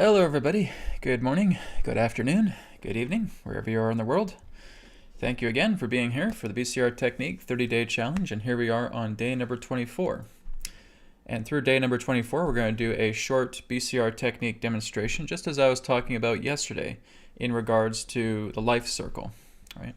Hello everybody, good morning, good afternoon, good evening, wherever you are in the world. Thank you again for being here for the BCR Technique 30-day challenge, and here we are on day number 24. And through day number 24, we're going to do a short BCR Technique demonstration, just as I was talking about yesterday in regards to the life circle. All right.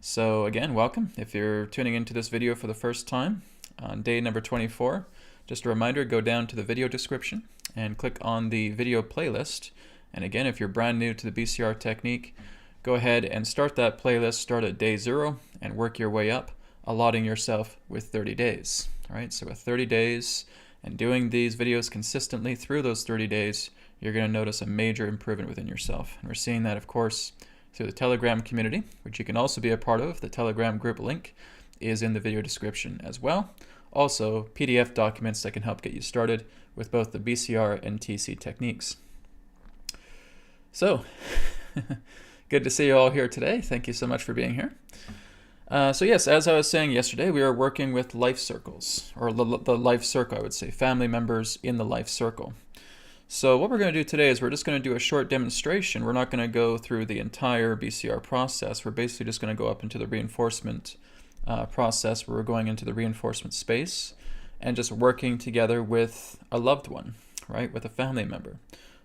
So again, welcome. If you're tuning into this video for the first time on day number 24, just a reminder, go down to the video description and click on the video playlist. And again, if you're brand new to the BCR Technique, go ahead and start that playlist, start at day 0 and work your way up, allotting yourself with 30 days. All right, so with 30 days and doing these videos consistently through those 30 days, you're going to notice a major improvement within yourself. And we're seeing that, of course, through the Telegram community, which you can also be a part of. The Telegram group link is in the video description as well. Also, PDF documents that can help get you started with both the BCR and TC techniques. So, good to see you all here today. Thank you so much for being here. So yes, as I was saying yesterday, we are working with life circles, or the life circle, I would say, family members in the life circle. So what we're going to do today is we're just going to do a short demonstration. We're not going to go through the entire BCR process. We're basically just going to go up into the reinforcement process where we're going into the reinforcement space and just working together with a loved one, right, with a family member.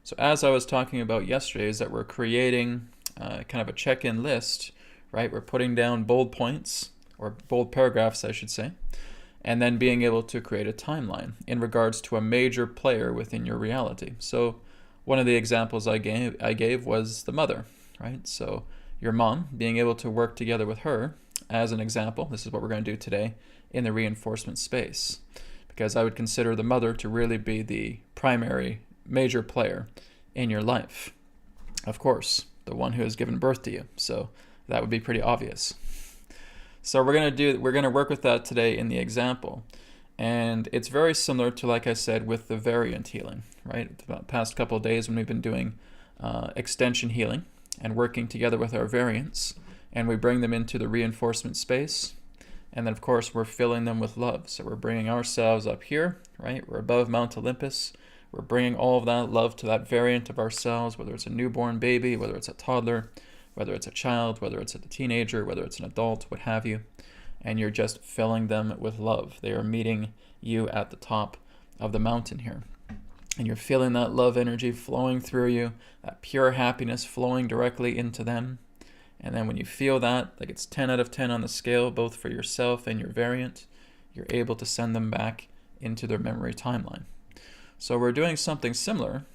So as I was talking about yesterday is that we're creating kind of a check-in list, right? We're putting down bold points, or bold paragraphs, I should say, and then being able to create a timeline in regards to a major player within your reality. So one of the examples I gave was the mother, right? So your mom, being able to work together with her as an example. This is what we're going to do today in the reinforcement space, because I would consider the mother to really be the primary major player in your life. Of course, the one who has given birth to you. So that would be pretty obvious. So we're going to work with that today in the example. And it's very similar to, like I said, with the variant healing, right? The past couple of days when we've been doing extension healing and working together with our variants, and we bring them into the reinforcement space. And then, of course, we're filling them with love. So we're bringing ourselves up here, right? We're above Mount Olympus. We're bringing all of that love to that variant of ourselves, whether it's a newborn baby, whether it's a toddler, whether it's a child, whether it's a teenager, whether it's an adult, what have you. And you're just filling them with love. They are meeting you at the top of the mountain here. And you're feeling that love energy flowing through you, that pure happiness flowing directly into them. And then when you feel that, like it's 10 out of 10 on the scale, both for yourself and your variant, you're able to send them back into their memory timeline. So we're doing something similar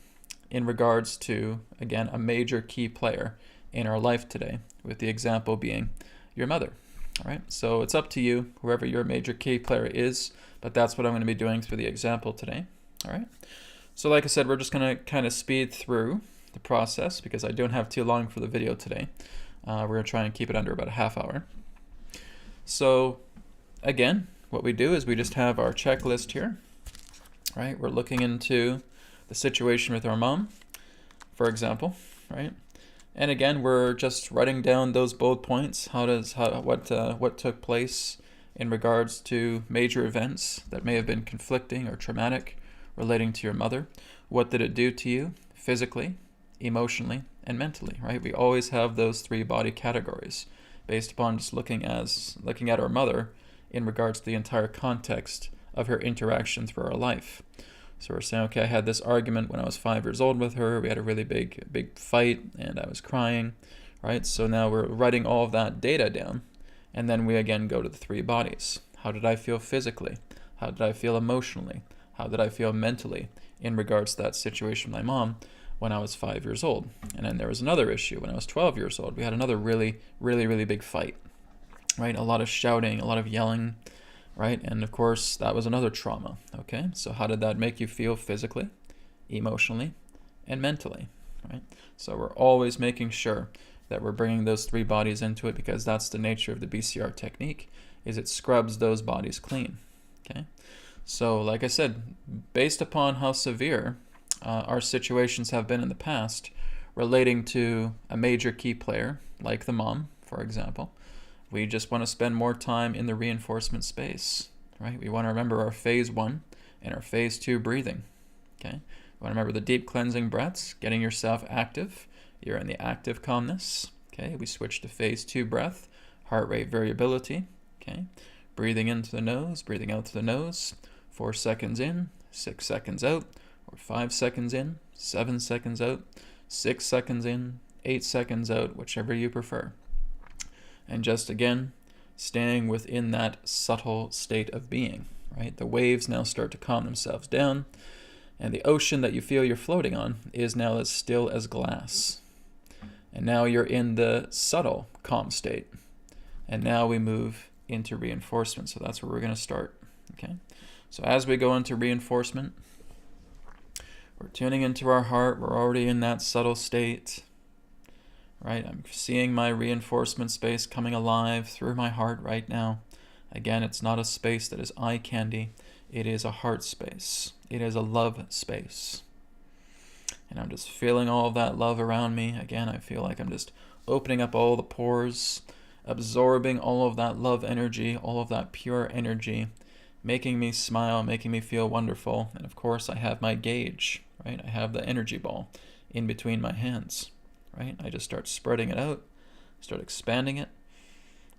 in regards to, again, a major key player in our life today, with the example being your mother. All right, so it's up to you, whoever your major key player is, but that's what I'm going to be doing through the example today. All right, so like I said, we're just going to kind of speed through the process because I don't have too long for the video today. We're going to try and keep it under about a half hour. So again, what we do is we just have our checklist here, right? We're looking into the situation with our mom, for example, right? And again, we're just writing down those bold points. What took place in regards to major events that may have been conflicting or traumatic relating to your mother. What did it do to you physically, emotionally, and mentally, right? We always have those 3 body categories based upon just looking at our mother in regards to the entire context of her interaction through our life. So we're saying, okay, I had this argument when I was 5 years old with her. We had a really big fight and I was crying, right? So now we're writing all of that data down. And then we again go to the 3 bodies. How did I feel physically? How did I feel emotionally? How did I feel mentally in regards to that situation with my mom when I was 5 years old? And then there was another issue when I was 12 years old. We had another really big fight, right? A lot of shouting, a lot of yelling, right? And of course, that was another trauma, okay? So how did that make you feel physically, emotionally, and mentally, right? So we're always making sure that we're bringing those 3 bodies into it because that's the nature of the BCR technique, is it scrubs those bodies clean, okay? So like I said, based upon how severe our situations have been in the past relating to a major key player, like the mom, for example, we just want to spend more time in the reinforcement space, right? We want to remember our phase 1 and our phase 2 breathing, okay? want to remember the deep cleansing breaths, getting yourself active. You're in the active calmness. Okay, we switch to phase 2 breath, heart rate variability. Okay, breathing into the nose, breathing out through the nose. 4 seconds in, 6 seconds out, or 5 seconds in, 7 seconds out, 6 seconds in, 8 seconds out, whichever you prefer. And just again, staying within that subtle state of being, right? The waves now start to calm themselves down, and the ocean that you feel you're floating on is now as still as glass. And now you're in the subtle calm state. And now we move into reinforcement. So that's where we're going to start. Okay. So as we go into reinforcement, we're tuning into our heart. We're already in that subtle state. Right? I'm seeing my reinforcement space coming alive through my heart right now. Again, it's not a space that is eye candy. It is a heart space. It is a love space. And I'm just feeling all of that love around me. Again, I feel like I'm just opening up all the pores, absorbing all of that love energy, all of that pure energy, making me smile, making me feel wonderful. And of course, I have my gauge, right? I have the energy ball in between my hands, right? I just start spreading it out, start expanding it,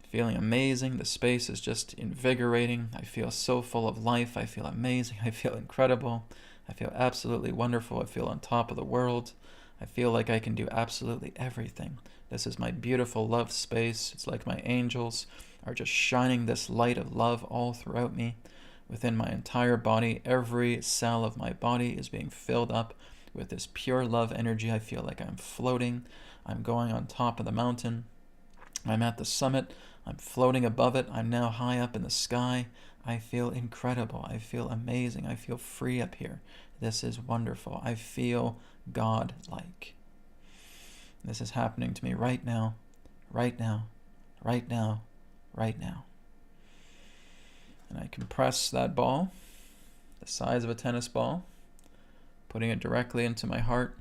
feeling amazing. The space is just invigorating. I feel so full of life. I feel amazing. I feel incredible. I feel absolutely wonderful. I feel on top of the world. I feel like I can do absolutely everything. This is my beautiful love space. It's like my angels are just shining this light of love all throughout me, within my entire body. Every cell of my body is being filled up with this pure love energy. I feel like I'm floating. I'm going on top of the mountain. I'm at the summit. I'm floating above it. I'm now high up in the sky. I feel incredible. I feel amazing. I feel free up here. This is wonderful. I feel God-like. This is happening to me right now, right now, right now, right now. And I compress that ball, the size of a tennis ball, putting it directly into my heart.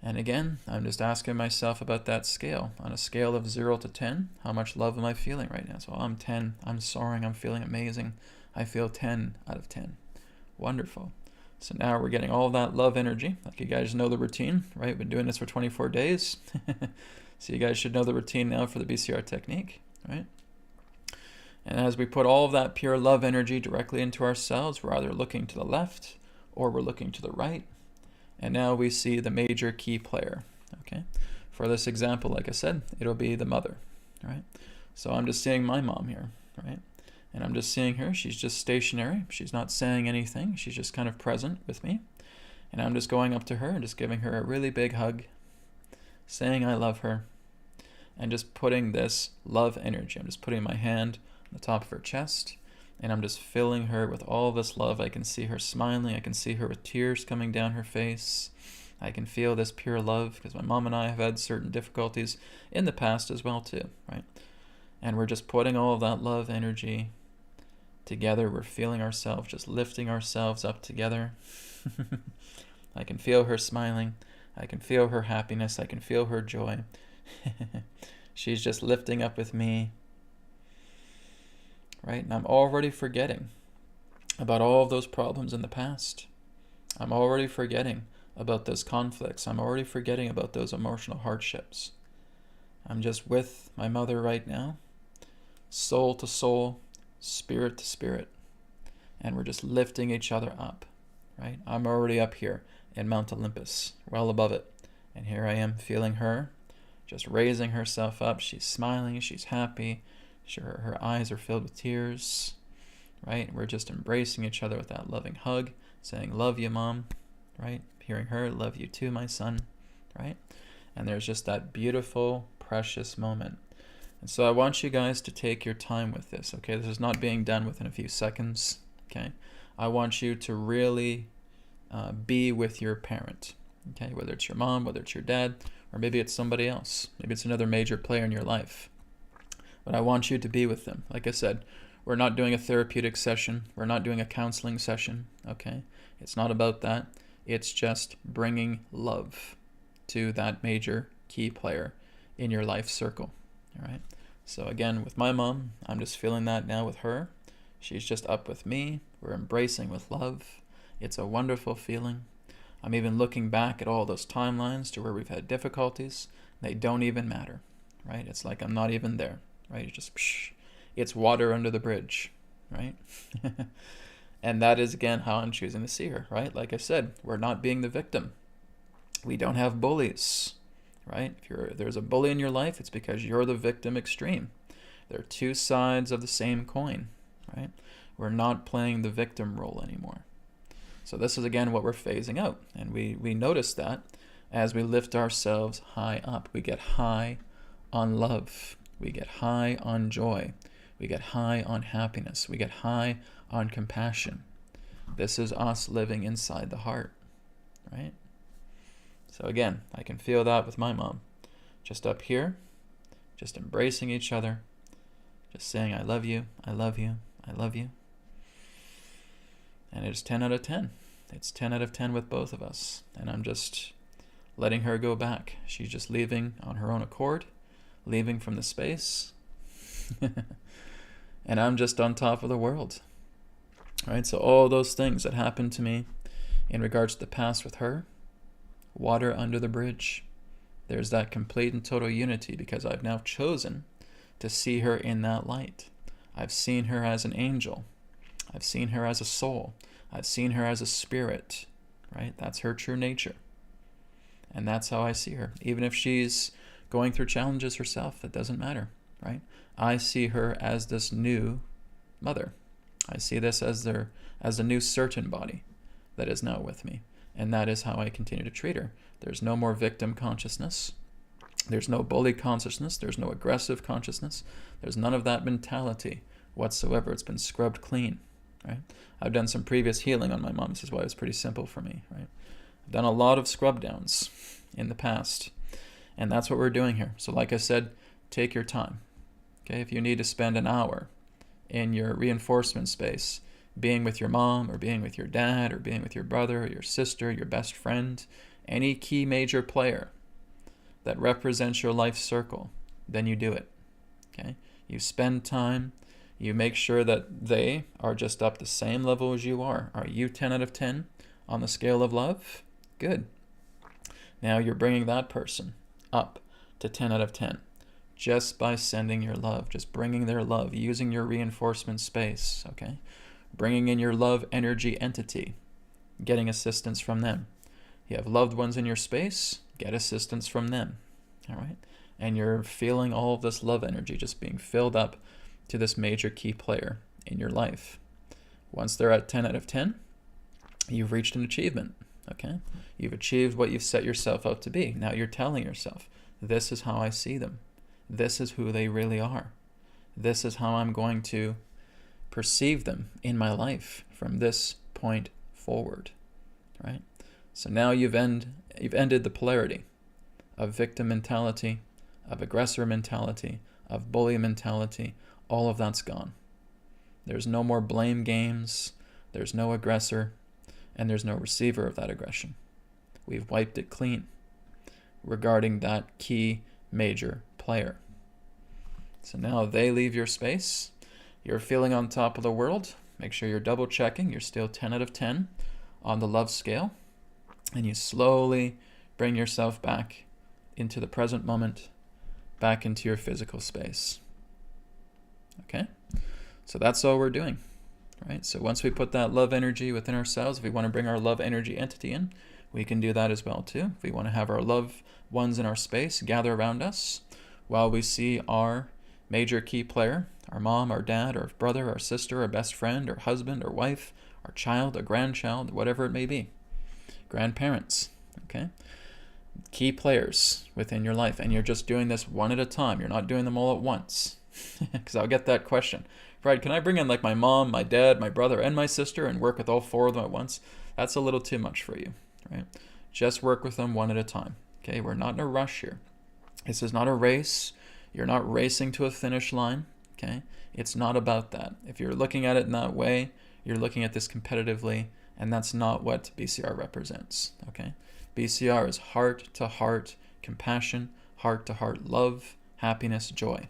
And again, I'm just asking myself about that scale. On a scale of 0 to 10, how much love am I feeling right now? So I'm 10, I'm soaring, I'm feeling amazing. I feel 10 out of 10. Wonderful. So now we're getting all that love energy. Like you guys know the routine, right? We've been doing this for 24 days. So you guys should know the routine now for the BCR technique, right? And as we put all of that pure love energy directly into ourselves, we're either looking to the left or we're looking to the right. And now we see the major key player, okay? For this example, like I said, it'll be the mother, right? So I'm just seeing my mom here, right? And I'm just seeing her. She's just stationary. She's not saying anything. She's just kind of present with me. And I'm just going up to her and just giving her a really big hug, saying I love her, and just putting this love energy. I'm just putting my hand on the top of her chest, and I'm just filling her with all this love. I can see her smiling. I can see her with tears coming down her face. I can feel this pure love because my mom and I have had certain difficulties in the past as well too, right? And we're just putting all of that love energy together. We're feeling ourselves, just lifting ourselves up together. I can feel her smiling. I can feel her happiness. I can feel her joy. She's just lifting up with me. Right? And I'm already forgetting about all of those problems in the past. I'm already forgetting about those conflicts. I'm already forgetting about those emotional hardships. I'm just with my mother right now, soul to soul, spirit to spirit. And we're just lifting each other up, right? I'm already up here in Mount Olympus, well above it. And here I am feeling her, just raising herself up. She's smiling, she's happy. Sure, her eyes are filled with tears, right? We're just embracing each other with that loving hug, saying, love you, Mom, right? Hearing her, love you too, my son, right? And there's just that beautiful, precious moment. And so I want you guys to take your time with this, okay? This is not being done within a few seconds, okay? I want you to really be with your parent, okay? Whether it's your mom, whether it's your dad, or maybe it's somebody else. Maybe it's another major player in your life. But I want you to be with them. Like I said, we're not doing a therapeutic session. We're not doing a counseling session, okay? It's not about that. It's just bringing love to that major key player in your life circle, all right? So again, with my mom, I'm just feeling that now with her. She's just up with me. We're embracing with love. It's a wonderful feeling. I'm even looking back at all those timelines to where we've had difficulties. They don't even matter, right? It's like I'm not even there, right? It's just, it's water under the bridge, right? And that is, again, how I'm choosing to see her, right? Like I said, we're not being the victim. We don't have bullies, right? If there's a bully in your life, it's because you're the victim extreme. They're two sides of the same coin, right? We're not playing the victim role anymore. So this is, again, what we're phasing out. And we notice that as we lift ourselves high up. We get high on love. We get high on joy. We get high on happiness. We get high on compassion. This is us living inside the heart, right? So again, I can feel that with my mom. Just up here, just embracing each other, just saying, I love you, I love you, I love you. And it's 10 out of 10. It's 10 out of 10 with both of us. And I'm just letting her go back. She's just leaving on her own accord, leaving from the space. And I'm just on top of the world. Right? So all those things that happened to me in regards to the past with her, water under the bridge. There's that complete and total unity because I've now chosen to see her in that light. I've seen her as an angel. I've seen her as a soul. I've seen her as a spirit, right? That's her true nature. And that's how I see her. Even if she's going through challenges herself, it doesn't matter, right? I see her as this new mother. I see this as the new certain body that is now with me. And that is how I continue to treat her. There's no more victim consciousness. There's no bully consciousness. There's no aggressive consciousness. There's none of that mentality whatsoever. It's been scrubbed clean, right? I've done some previous healing on my mom. This is why it's pretty simple for me, right? I've done a lot of scrub downs in the past. And that's what we're doing here. So like I said, take your time. Okay, if you need to spend an hour in your reinforcement space, being with your mom or being with your dad or being with your brother or your sister, your best friend, any key major player that represents your life circle, then you do it. Okay? You spend time, you make sure that they are just up the same level as you are. Are you 10 out of 10 on the scale of love? Good. Now you're bringing that person up to 10 out of 10 just by sending your love, just bringing their love, using your reinforcement space, okay? Bringing in your love energy entity, getting assistance from them. You have loved ones in your space, get assistance from them, all right? And you're feeling all of this love energy just being filled up to this major key player in your life. Once they're at 10 out of 10, you've reached an achievement, okay? You've achieved what you've set yourself out to be. Now you're telling yourself, this is how I see them. This is who they really are. This is how I'm going to perceive them in my life from this point forward, right? So now you've ended the polarity of victim mentality, of aggressor mentality, of bully mentality. All of that's gone. There's no more blame games. There's no aggressor, and there's no receiver of that aggression. We've wiped it clean regarding that key major player. So now they leave your space. You're feeling on top of the world. Make sure you're double checking. You're still 10 out of 10 on the love scale. And you slowly bring yourself back into the present moment, back into your physical space. Okay? So that's all we're doing, right? So once we put that love energy within ourselves, if we want to bring our love energy entity in, we can do that as well too. If we want to have our loved ones in our space gather around us while we see our major key player, our mom, our dad, our brother, our sister, our best friend, our husband, our wife, our child, our grandchild, whatever it may be, grandparents, okay? Key players within your life, and you're just doing this one at a time. You're not doing them all at once, because I'll get that question. Right, can I bring in like my mom, my dad, my brother, and my sister and work with all four of them at once? That's a little too much for you, right? Just work with them one at a time, okay? We're not in a rush here. This is not a race. You're not racing to a finish line, okay? It's not about that. If you're looking at it in that way, you're looking at this competitively, and that's not what BCR represents, okay? BCR is heart-to-heart compassion, heart-to-heart love, happiness, joy,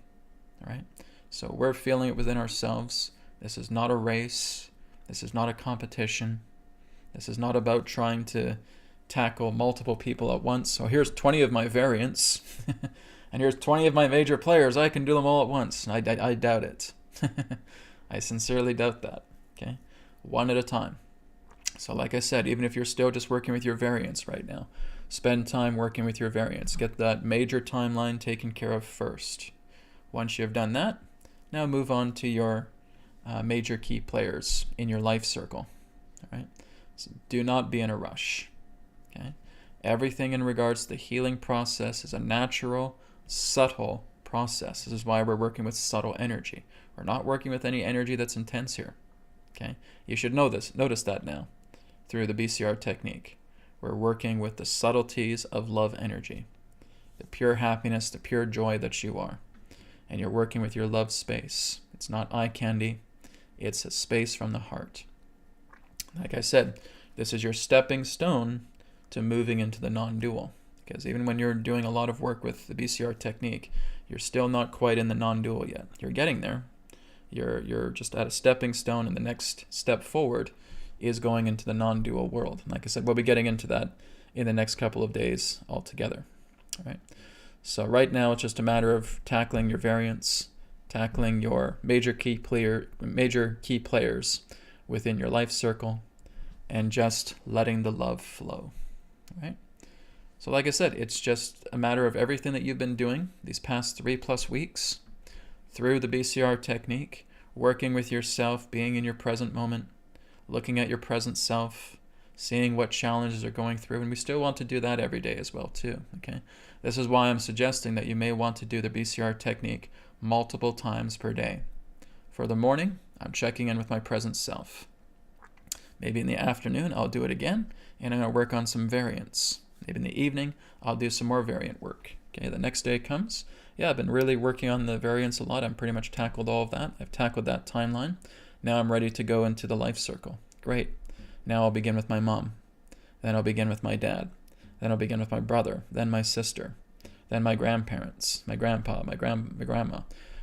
all right? So we're feeling it within ourselves. This is not a race. This is not a competition. This is not about trying to tackle multiple people at once. So here's 20 of my variants, and here's 20 of my major players. I can do them all at once. I doubt it. I sincerely doubt that. Okay, one at a time. So like I said, even if you're still just working with your variants right now, spend time working with your variants. Get that major timeline taken care of first. Once you've done that, now move on to your major key players in your life circle. All right. So do not be in a rush. Okay. Everything in regards to the healing process is a natural, subtle process. This is why we're working with subtle energy. We're not working with any energy that's intense here. Okay. You should know this. Notice that now through the BCR technique. We're working with the subtleties of love energy, the pure happiness, the pure joy that you are. And you're working with your love space. It's not eye candy. It's a space from the heart. Like I said, this is your stepping stone to moving into the non-dual. Because even when you're doing a lot of work with the BCR technique, you're still not quite in the non-dual yet. You're getting there. You're just at a stepping stone, and the next step forward is going into the non-dual world. And like I said, we'll be getting into that in the next couple of days altogether. All right. So right now it's just a matter of tackling your variants, tackling your major key players within your life circle, and just letting the love flow. All right. So like I said, it's just a matter of everything that you've been doing these past 3+ weeks through the BCR technique, working with yourself, being in your present moment, looking at your present self, seeing what challenges are going through. And we still want to do that every day as well too. Okay. This is why I'm suggesting that you may want to do the BCR technique multiple times per day. For the morning, I'm checking in with my present self. Maybe in the afternoon, I'll do it again, and I'm going to work on some variants. Maybe in the evening, I'll do some more variant work. Okay, the next day comes. Yeah, I've been really working on the variants a lot. I've pretty much tackled all of that. I've tackled that timeline. Now I'm ready to go into the life circle. Great. Now I'll begin with my mom. Then I'll begin with my dad. Then I'll begin with my brother. Then my sister. Then my grandparents, my grandpa, my grandma.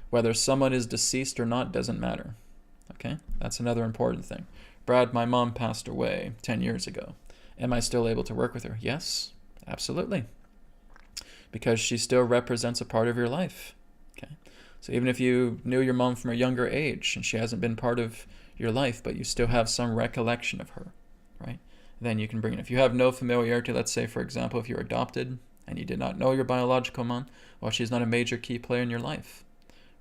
Whether someone is deceased or not doesn't matter. Okay? That's another important thing. Brad, my mom passed away 10 years ago. Am I still able to work with her? Yes, absolutely. Because she still represents a part of your life. Okay? So even if you knew your mom from a younger age and she hasn't been part of your life, but you still have some recollection of her, right? Then you can bring it. If you have no familiarity, let's say, for example, if you're adopted and you did not know your biological mom, well, she's not a major key player in your life,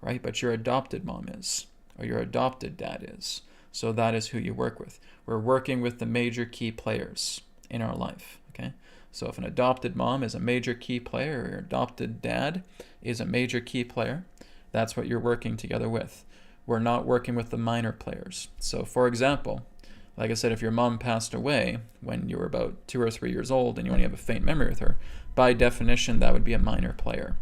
right? But your adopted mom is, or your adopted dad is. So that is who you work with. We're working with the major key players in our life, okay? So if an adopted mom is a major key player, or your adopted dad is a major key player, that's what you're working together with. We're not working with the minor players. So for example, like I said, if your mom passed away when you were about 2 or 3 years old and you only have a faint memory with her, by definition, that would be a minor player.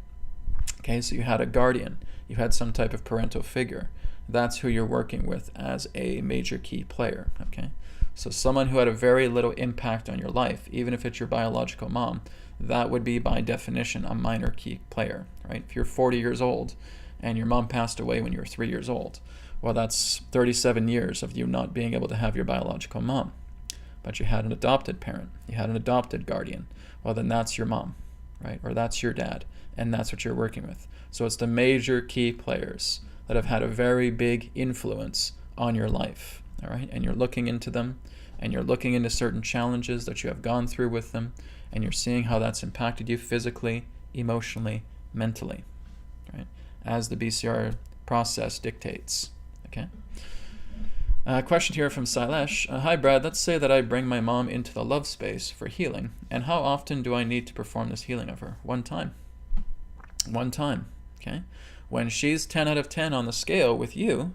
Okay, so you had a guardian, you had some type of parental figure. That's who you're working with as a major key player, okay? So someone who had a very little impact on your life, even if it's your biological mom, that would be by definition a minor key player, right? If you're 40 years old and your mom passed away when you were 3 years old, well, that's 37 years of you not being able to have your biological mom. But you had an adopted parent, you had an adopted guardian, well, then that's your mom, right? Or that's your dad, and that's what you're working with. So it's the major key players that have had a very big influence on your life, all right? And you're looking into them, and you're looking into certain challenges that you have gone through with them, and you're seeing how that's impacted you physically, emotionally, mentally, right? As the BCR process dictates, okay? Question here from Silesh. Hi, Brad. Let's say that I bring my mom into the love space for healing, and how often do I need to perform this healing of her? One time. One time, okay? When she's 10 out of 10 on the scale with you,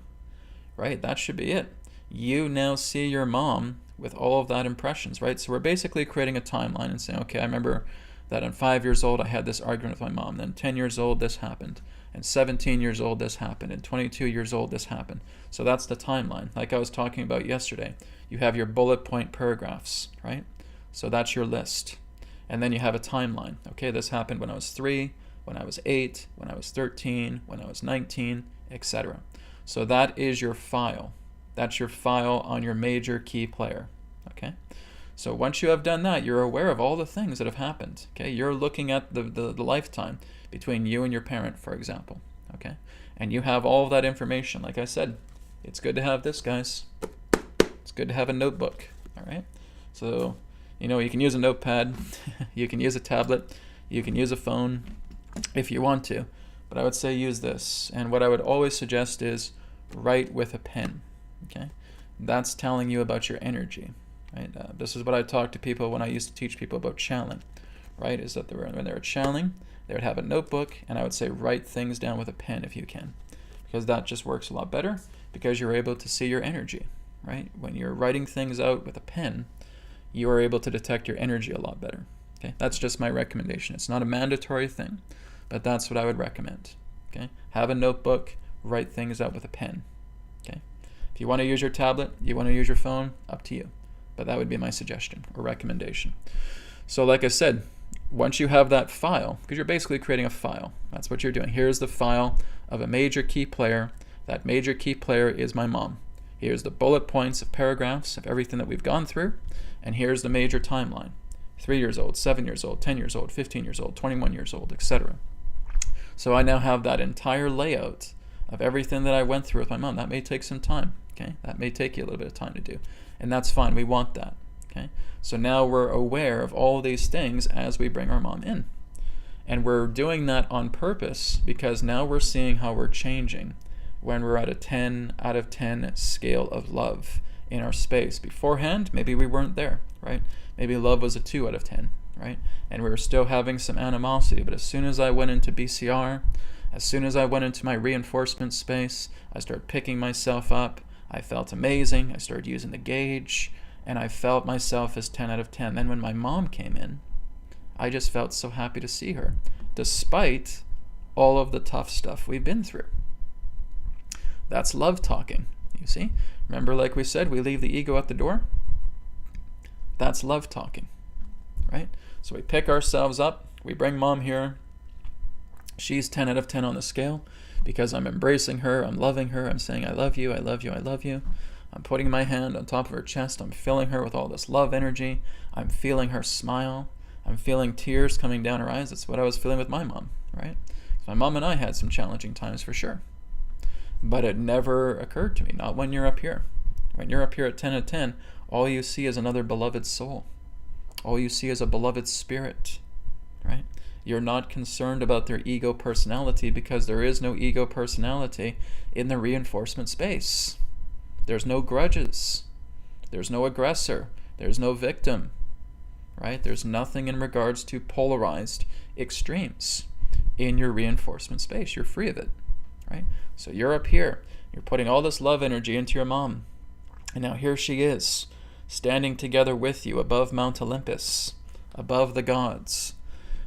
right, that should be it. You now see your mom with all of that impressions, right? So we're basically creating a timeline and saying, okay, I remember that at 5 years old, I had this argument with my mom. Then 10 years old, this happened. And 17 years old, this happened. And 22 years old, this happened. So that's the timeline. Like I was talking about yesterday, you have your bullet point paragraphs, right? So that's your list. And then you have a timeline. Okay, this happened when I was 3, when I was 8, when I was 13, when I was 19, etc. So that is your file. That's your file on your major key player, okay? So once you have done that, you're aware of all the things that have happened. Okay, you're looking at the lifetime between you and your parent, for example. Okay, and you have all of that information. Like I said, it's good to have this, guys. It's good to have a notebook. All right, so you can use a notepad, you can use a tablet, you can use a phone if you want to, but I would say use this. And what I would always suggest is write with a pen. Okay, that's telling you about your energy. Right? This is what I talk to people when I used to teach people about channeling. Right? Is that when they were channeling, they would have a notebook, and I would say write things down with a pen if you can, because that just works a lot better, because you're able to see your energy. Right? When you're writing things out with a pen, you are able to detect your energy a lot better. Okay? That's just my recommendation. It's not a mandatory thing, but that's what I would recommend. Okay? Have a notebook, write things out with a pen. Okay? If you want to use your tablet, you want to use your phone, up to you. But that would be my suggestion or recommendation. So like I said, once you have that file, because you're basically creating a file, that's what you're doing. Here's the file of a major key player. That major key player is my mom. Here's the bullet points of paragraphs of everything that we've gone through. And here's the major timeline. 3 years old, 7 years old, 10 years old, 15 years old, 21 years old, etc. So I now have that entire layout of everything that I went through with my mom. That may take some time. Okay, that may take you a little bit of time to do, and that's fine. We want that. Okay, so now we're aware of all these things as we bring our mom in, and we're doing that on purpose because now we're seeing how we're changing when we're at a 10 out of 10 scale of love in our space. Beforehand, maybe we weren't there, right? Maybe love was a 2 out of 10, right? And we were still having some animosity. But as soon as I went into BCR, as soon as I went into my reinforcement space, I started picking myself up. I felt amazing. I started using the gauge, and I felt myself as 10 out of 10. Then when my mom came in, I just felt so happy to see her, despite all of the tough stuff we've been through. That's love talking, you see? Remember, like we said, we leave the ego at the door? That's love talking, right? So we pick ourselves up. We bring mom here. She's 10 out of 10 on the scale because I'm embracing her. I'm loving her. I'm saying, I love you, I love you, I love you. I'm putting my hand on top of her chest. I'm filling her with all this love energy. I'm feeling her smile. I'm feeling tears coming down her eyes. That's what I was feeling with my mom, right? My mom and I had some challenging times for sure. But it never occurred to me, not when you're up here. When you're up here at 10 out of 10, all you see is another beloved soul. All you see is a beloved spirit, right? You're not concerned about their ego personality because there is no ego personality in the reinforcement space. There's no grudges. There's no aggressor. There's no victim, right? There's nothing in regards to polarized extremes in your reinforcement space. You're free of it, right? So you're up here. You're putting all this love energy into your mom. And now here she is, standing together with you above Mount Olympus, above the gods.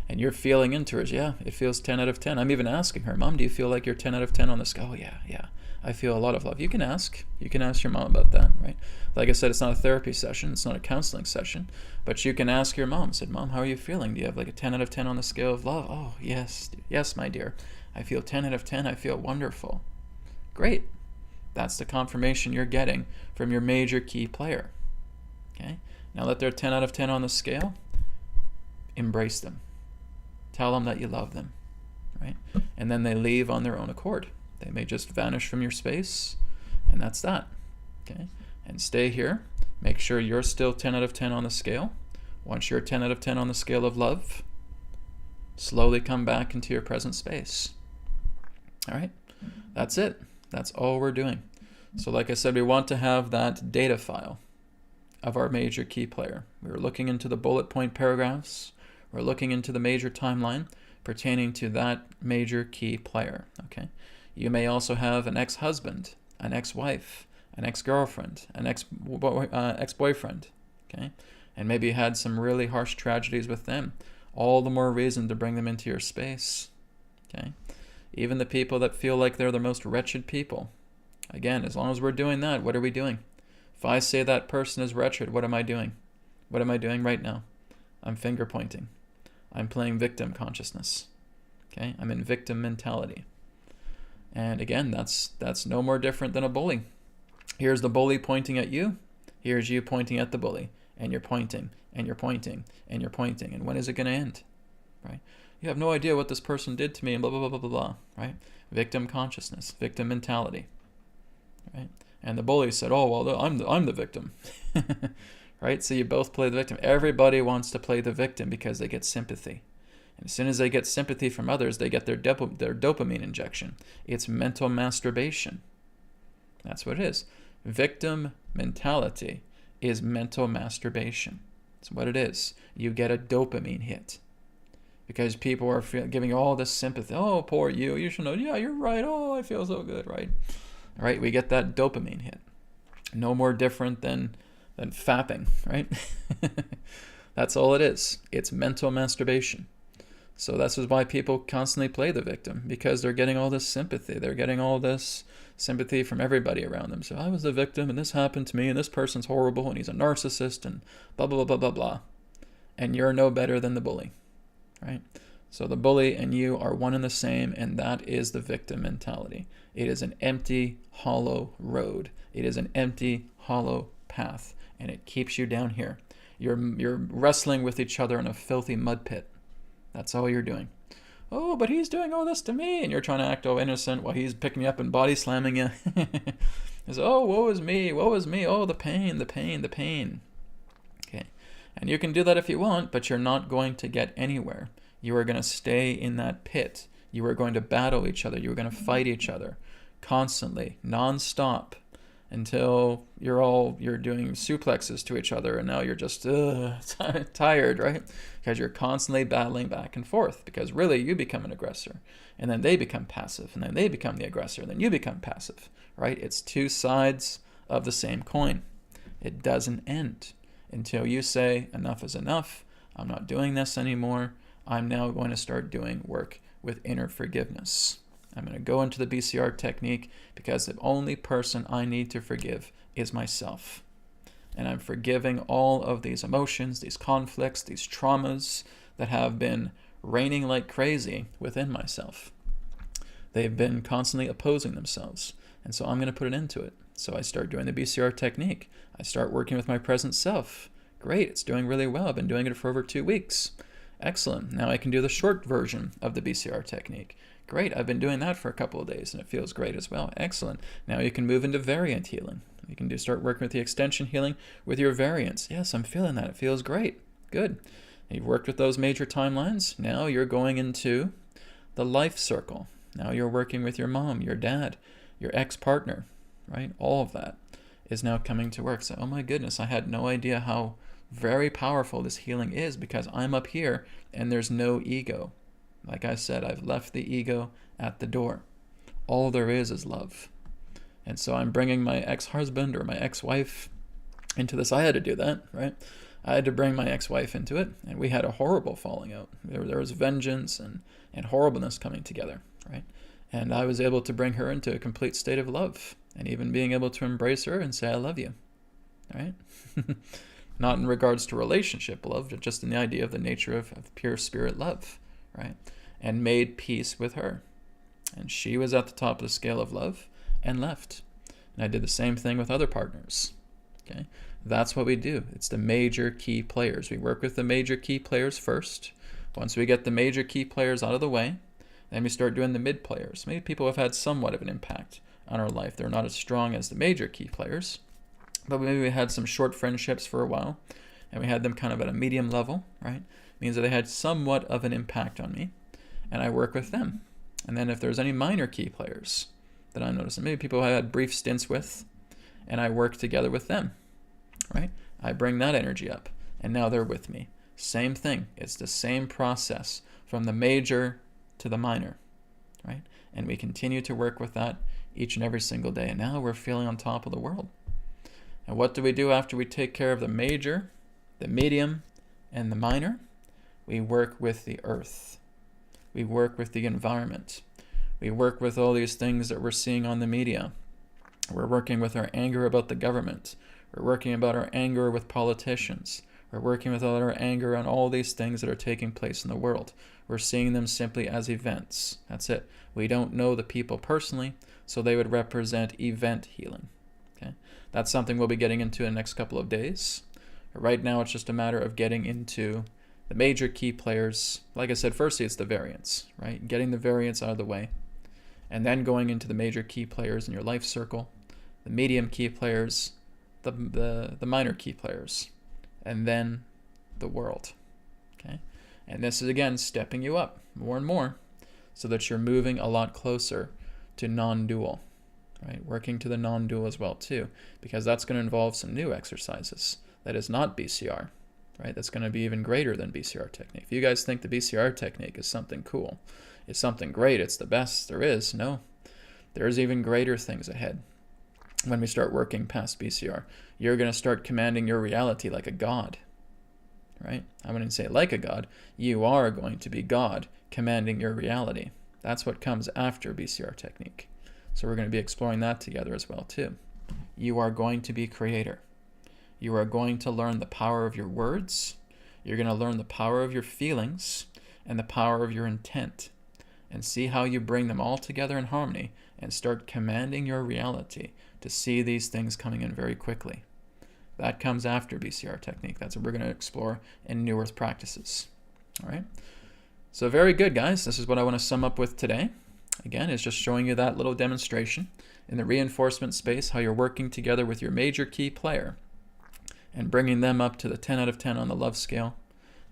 And you're feeling into her. Yeah, it feels 10 out of 10. I'm even asking her, Mom, do you feel like you're 10 out of 10 on the scale? Oh, yeah. I feel a lot of love. You can ask. You can ask your mom about that, right? Like I said, it's not a therapy session. It's not a counseling session. But you can ask your mom. Said, Mom, how are you feeling? Do you have like a 10 out of 10 on the scale of love? Oh, yes. Yes, my dear. I feel 10 out of 10. I feel wonderful. Great. That's the confirmation you're getting from your major key player. Okay? Now that they're 10 out of 10 on the scale, embrace them. Tell them that you love them, right? And then they leave on their own accord. They may just vanish from your space, and that's that, okay? And stay here. Make sure you're still 10 out of 10 on the scale. Once you're 10 out of 10 on the scale of love, slowly come back into your present space. All right? That's it. That's all we're doing. So like I said, we want to have that data file of our major key player. We were looking into the bullet point paragraphs. We're looking into the major timeline pertaining to that major key player, okay? You may also have an ex-husband, an ex-wife, an ex-girlfriend, an ex-boyfriend, okay? And maybe you had some really harsh tragedies with them. All the more reason to bring them into your space, okay? Even the people that feel like they're the most wretched people. Again, as long as we're doing that, what are we doing? If I say that person is wretched, what am I doing? What am I doing right now? I'm finger pointing. I'm playing victim consciousness. Okay? I'm in victim mentality. And again, that's no more different than a bully. Here's the bully pointing at you. Here's you pointing at the bully. and you're pointing, and you're pointing, and you're pointing. And when is it going to end? Right? You have no idea what this person did to me, and blah, blah, blah, blah, blah, blah, right? Victim consciousness, victim mentality, right? And the bully said, oh, well, I'm the victim, right? So you both play the victim. Everybody wants to play the victim because they get sympathy. And as soon as they get sympathy from others, they get their dopamine injection. It's mental masturbation. That's what it is. Victim mentality is mental masturbation. That's what it is. You get a dopamine hit because people are giving you all this sympathy. Oh, poor you. You should know. Yeah, you're right. Oh, I feel so good, right? Right? We get that dopamine hit. No more different than fapping, right? That's all it is. It's mental masturbation. So this is why people constantly play the victim, because they're getting all this sympathy. They're getting all this sympathy from everybody around them. So I was the victim, and this happened to me, and this person's horrible, and he's a narcissist, and blah, blah, blah, blah, blah. And you're no better than the bully, right? So the bully and you are one and the same, and that is the victim mentality. It is an empty, hollow road. It is an empty, hollow path, and it keeps you down here. You're wrestling with each other in a filthy mud pit. That's all you're doing. Oh, but he's doing all this to me. And you're trying to act all innocent while he's picking you up and body slamming you. He's, oh, woe is me, woe is me. Oh, the pain, the pain, the pain. Okay. And you can do that if you want, but you're not going to get anywhere. You are going to stay in that pit. You are going to battle each other. You are going to fight each other constantly, non-stop, until you're doing suplexes to each other, and now you're just tired, right? Because you're constantly battling back and forth, because really you become an aggressor, and then they become passive, and then they become the aggressor, and then you become passive, right? It's two sides of the same coin. It doesn't end until you say, enough is enough. I'm not doing this anymore. I'm now going to start doing work with inner forgiveness. I'm going to go into the BCR technique because the only person I need to forgive is myself. And I'm forgiving all of these emotions, these conflicts, these traumas that have been reigning like crazy within myself. They've been constantly opposing themselves. And so I'm going to put an end to it. So I start doing the BCR technique. I start working with my present self. Great, it's doing really well. I've been doing it for over 2 weeks. Excellent. Now I can do the short version of the BCR technique. Great, I've been doing that for a couple of days and it feels great as well. Excellent. Now you can move into variant healing. You can start working with the extension healing with your variants. Yes, I'm feeling that. It feels great. Good. You've worked with those major timelines. Now you're going into the life circle. Now you're working with your mom, your dad, your ex-partner, right? All of that is now coming to work. So, oh my goodness, I had no idea how very powerful this healing is because I'm up here and there's no ego. Like I said, I've left the ego at the door. All there is love. And so I'm bringing my ex-husband or my ex-wife into this. I had to do that, right? I had to bring my ex-wife into it, and we had a horrible falling out. There was vengeance and horribleness coming together, right? And I was able to bring her into a complete state of love, and even being able to embrace her and say, I love you, right? Not in regards to relationship love, but just in the idea of the nature of pure spirit love, right? And made peace with her. And she was at the top of the scale of love and left. And I did the same thing with other partners, okay? That's what we do. It's the major key players. We work with the major key players first. Once we get the major key players out of the way, then we start doing the mid players. Maybe people have had somewhat of an impact on our life. They're not as strong as the major key players, but maybe we had some short friendships for a while, and we had them kind of at a medium level, right? It means that they had somewhat of an impact on me, and I work with them. And then if there's any minor key players that I'm noticing, maybe people I had brief stints with, and I work together with them, right? I bring that energy up, and now they're with me. Same thing. It's the same process from the major to the minor, right? And we continue to work with that each and every single day. And now we're feeling on top of the world. And what do we do after we take care of the major, the medium, and the minor? We work with the earth. We work with the environment. We work with all these things that we're seeing on the media. We're working with our anger about the government. We're working about our anger with politicians. We're working with all our anger on all these things that are taking place in the world. We're seeing them simply as events. That's it. We don't know the people personally, so they would represent event healing. Okay, that's something we'll be getting into in the next couple of days. Right now, it's just a matter of getting into the major key players. Like I said, firstly, it's the variants, right? Getting the variants out of the way, and then going into the major key players in your life circle, the medium key players, the minor key players, and then the world, okay? And this is, again, stepping you up more and more so that you're moving a lot closer to non-dual, right? Working to the non-dual as well, too, because that's going to involve some new exercises. That is not BCR, right? That's going to be even greater than BCR technique. If you guys think the BCR technique is something cool, it's something great, it's the best there is, no. There's even greater things ahead. When we start working past BCR, you're going to start commanding your reality like a god, right? I wouldn't say like a god. You are going to be God commanding your reality. That's what comes after BCR technique. So we're going to be exploring that together as well, too. You are going to be creator. You are going to learn the power of your words. You're going to learn the power of your feelings and the power of your intent, and see how you bring them all together in harmony and start commanding your reality to see these things coming in very quickly. That comes after BCR technique. That's what we're going to explore in New Earth practices. All right. So very good, guys. This is what I want to sum up with today. Again, it's just showing you that little demonstration in the reinforcement space, how you're working together with your major key player and bringing them up to the 10 out of 10 on the love scale,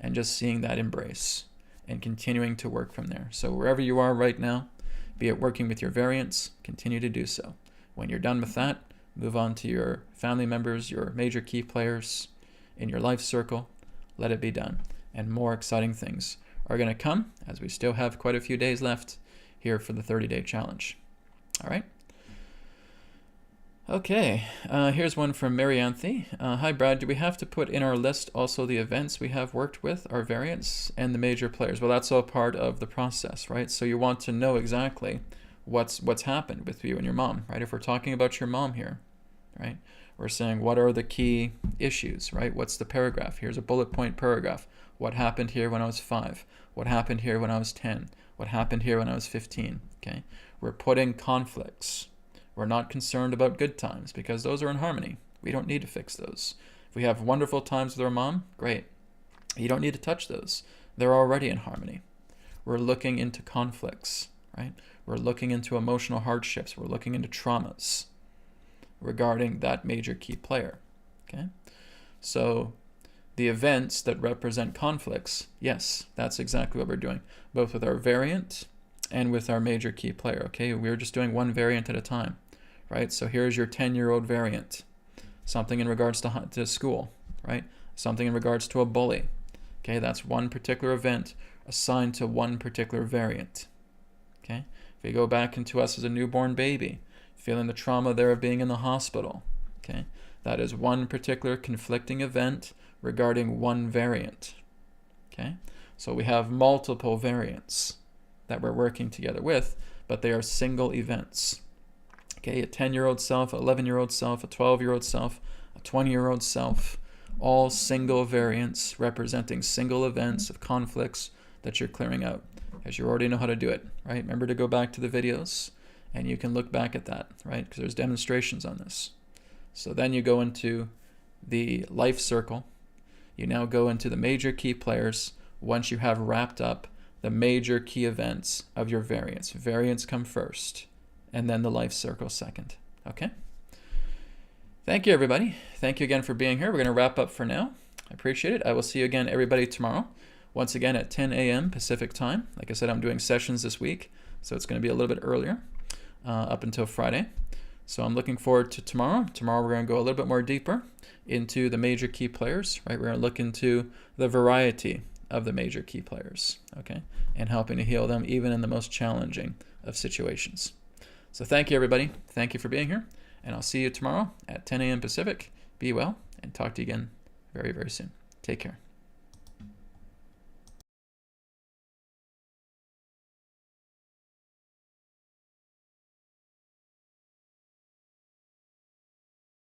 and just seeing that embrace and continuing to work from there. So wherever you are right now, be it working with your variants, continue to do so. When you're done with that, move on to your family members, your major key players in your life circle. Let it be done. And more exciting things are going to come, as we still have quite a few days left here for the 30-day challenge. All right. Okay, here's one from Marianthe. Hi, Brad. Do we have to put in our list also the events we have worked with, our variants, and the major players? Well, that's all part of the process, right? So you want to know exactly what's happened with you and your mom, right? If we're talking about your mom here, right? We're saying, what are the key issues, right? What's the paragraph? Here's a bullet point paragraph. What happened here when I was 5? What happened here when I was 10? What happened here when I was 15? Okay, we're putting conflicts. We're not concerned about good times because those are in harmony. We don't need to fix those. If we have wonderful times with our mom, great. You don't need to touch those. They're already in harmony. We're looking into conflicts, right? We're looking into emotional hardships. We're looking into traumas regarding that major key player, okay? So the events that represent conflicts, yes, that's exactly what we're doing, both with our variant and with our major key player, okay? We're just doing one variant at a time, right? So here's your 10-year-old variant, something in regards to school, right? Something in regards to a bully, okay? That's one particular event assigned to one particular variant, okay? If we go back into us as a newborn baby, feeling the trauma there of being in the hospital, okay? That is one particular conflicting event regarding one variant, okay? So we have multiple variants that we're working together with, but they are single events, okay? A 10-year-old self, an 11-year-old self, a 12-year-old self, a 20-year-old self, all single variants representing single events of conflicts that you're clearing out, as you already know how to do it, right? Remember to go back to the videos and you can look back at that, right? Because there's demonstrations on this. So then you go into the life circle. You now go into the major key players once you have wrapped up the major key events of your variants. Variants come first, and then the life circle second, okay? Thank you, everybody. Thank you again for being here. We're going to wrap up for now. I appreciate it. I will see you again, everybody, tomorrow. Once again at 10 a.m. Pacific time. Like I said, I'm doing sessions this week, so it's going to be a little bit earlier, up until Friday. So I'm looking forward to tomorrow. Tomorrow we're going to go a little bit more deeper into the major key players, right? We're going to look into the variety of the major key players, okay? And helping to heal them even in the most challenging of situations. So thank you, everybody. Thank you for being here. And I'll see you tomorrow at 10 a.m. Pacific. Be well, and talk to you again very, very soon. Take care.